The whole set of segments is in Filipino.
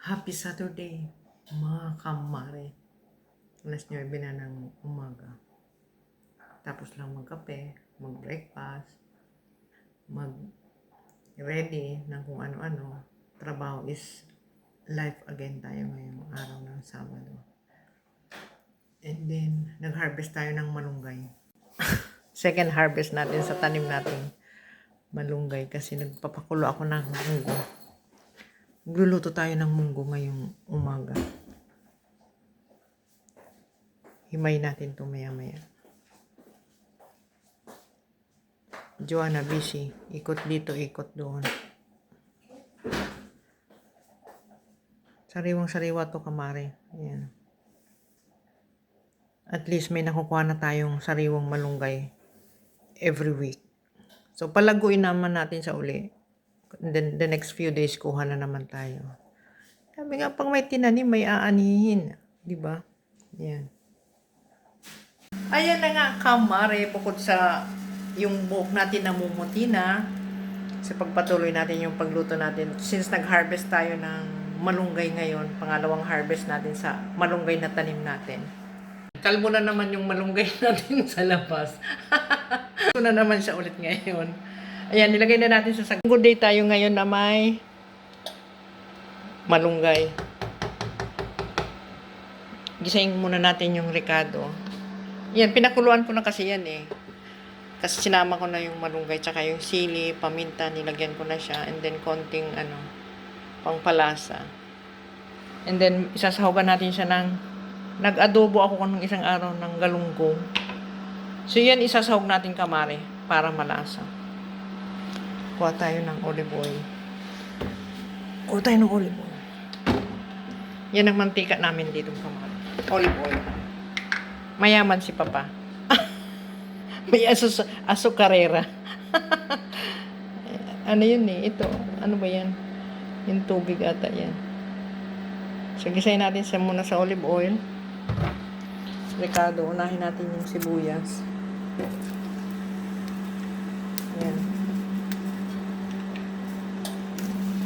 Happy Saturday, mga kamare. Alas 9 na ng umaga. Tapos lang magkape, mag-breakfast, mag-ready ng kung ano-ano. Trabaho is life again tayo ngayong araw ng Sabado. And then, nag-harvest tayo ng malunggay. Second harvest natin sa tanim natin malunggay kasi nagpapakulo ako ng munggo. Magluluto tayo ng munggo ngayong umaga. Himay natin ito maya-maya. Joanna busy. Ikot dito, ikot doon. Sariwang-sariwa to kamare. Ayan. At least may nakukuha na tayong sariwang malunggay every week. So palaguin naman natin sa uli. Then the next few days kuha na naman tayo. Sabi nga pang may tinanim, may aanihin. Di ba? Yan. Ayan na nga kamare, bukod sa yung buhok natin namumuti na, sa pagpatuloy natin yung pagluto natin. Since nag-harvest tayo ng malunggay ngayon, pangalawang harvest natin sa malunggay na tanim natin. Kalbo na naman yung malunggay natin sa labas. Ito na naman siya ulit ngayon. Ayan, nilagay na natin sa saging. Good day tayo ngayon na may malunggay. Gisahin muna natin yung ricado. Yan, pinakuluan ko na kasi yan eh. Kasi sinama ko na yung malunggay, tsaka yung sili, paminta, nilagyan ko na siya. And then, konting, pangpalasa. And then, isasahogan natin siya ng, nag-adobo ako ng isang araw ng galunggong. So, yan, isasahog natin kamare, para malasa. Kuha tayo ng olive oil. Kuha tayo ng olive oil. Yan ang mantika namin dito kamare. Olive oil. Mayaman si Papa. May asukarera. Ano yun eh? Ito. Ano ba yan? Yung tubig ata yan. So, gisayin natin siya muna sa olive oil. Ricado. Unahin natin yung sibuyas. Yan.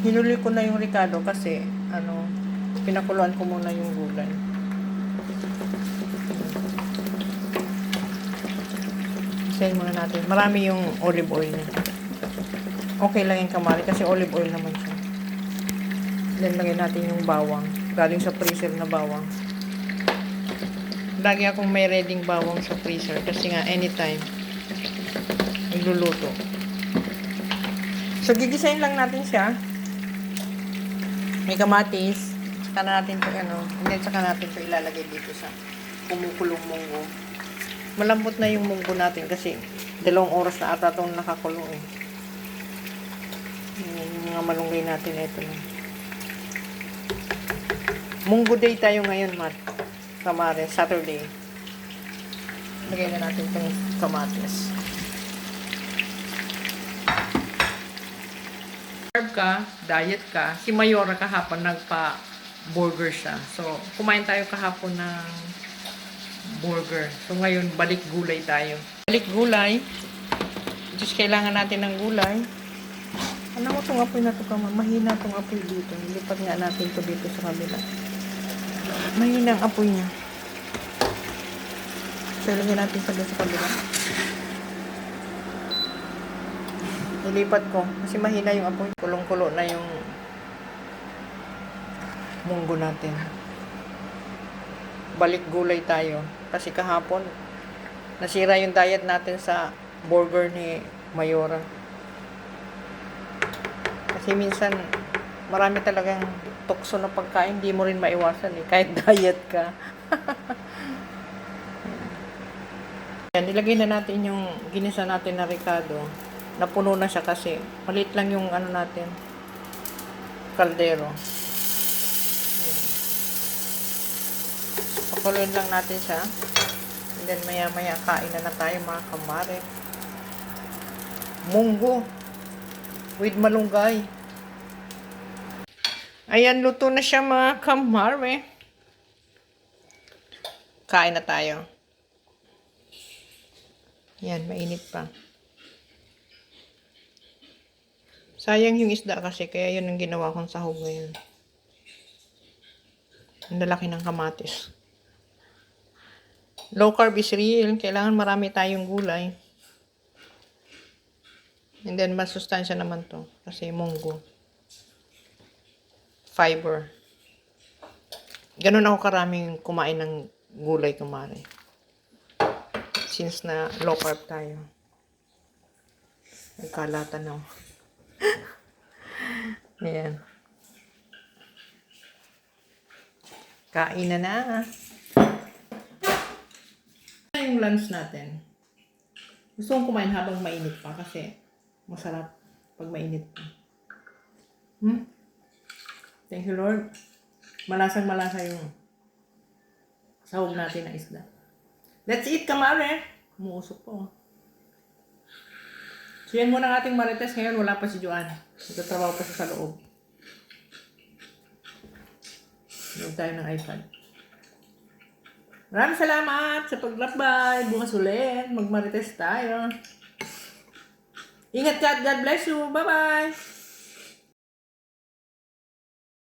Hinuli ko na yung ricado kasi, pinakuluan ko muna yung gulay. Gisayin muna natin. Marami yung olive oil niya. Okay lang yung kamari kasi olive oil naman siya. Then, lagyan natin yung bawang. Galing sa freezer na bawang. Lagi akong may readyng bawang sa freezer kasi nga anytime nagluluto. So, gigisayin lang natin siya. May kamatis. Saka natin ito, and then saka natin ito ilalagay dito sa kumukulong munggo. Malambot na yung munggo natin kasi 2 oras na ata itong nakakulong eh. Yung mga malunggay natin, ito na. Munggo day tayo ngayon, kamare, Saturday. Lagay na natin itong kamatis. Carb ka, diet ka. Si Mayora kahapon nagpa-burger siya. So, kumain tayo kahapon ng burger. So, ngayon, balik gulay tayo. Balik gulay. Just kailangan natin ng gulay. Ano mo itong apoy na ito ka? Mahina itong apoy dito. Lipat nga natin ito dito sa kabila. Mahina ang apoy niya. So, ilagay natin sa kabila. Nilipat ko. Kasi mahina yung apoy. Kulong-kulo na yung munggo natin. Balik gulay tayo. Kasi kahapon, nasira yung diet natin sa burger ni Mayora. Kasi minsan, marami talagang tukso na pagkain. Hindi mo rin maiwasan eh. Kahit diet ka. Yan, nilagay na natin yung ginisa natin na ricado. Napuno na siya kasi maliit lang yung natin kaldero. Pakuloyin lang natin siya. And then maya-maya kain na tayo mga kamare. Munggo with malunggay. Ayan, luto na siya mga kamare. Kain na tayo. Yan, mainit pa. Sayang yung isda kasi, kaya yun ang ginawa kong sahog ngayon. Ang lalaki ng kamatis. Low carb is real. Kailangan marami tayong gulay. And then, masustansya naman to. Kasi munggo. Fiber. Ganun ako karaming kumain ng gulay kumare. Since na low carb tayo. Nagkalatan ako. Ayan. Kain na na. Yung lunch natin. Gusto kong kumain habang mainit pa kasi masarap pag mainit pa. Thank you, Lord. Malasang malasa yung sahog natin na isda. Let's eat, kamare. Umuusok po. So yan muna ang ating marites. Ngayon wala pa si Joanne. Nagtatrabaho pa siya sa loob. Huwag tayo ng iPad. Maraming salamat sa paglakbay. Bukas ulit. Magmarites tayo. Ingat ka at God bless you. Bye-bye.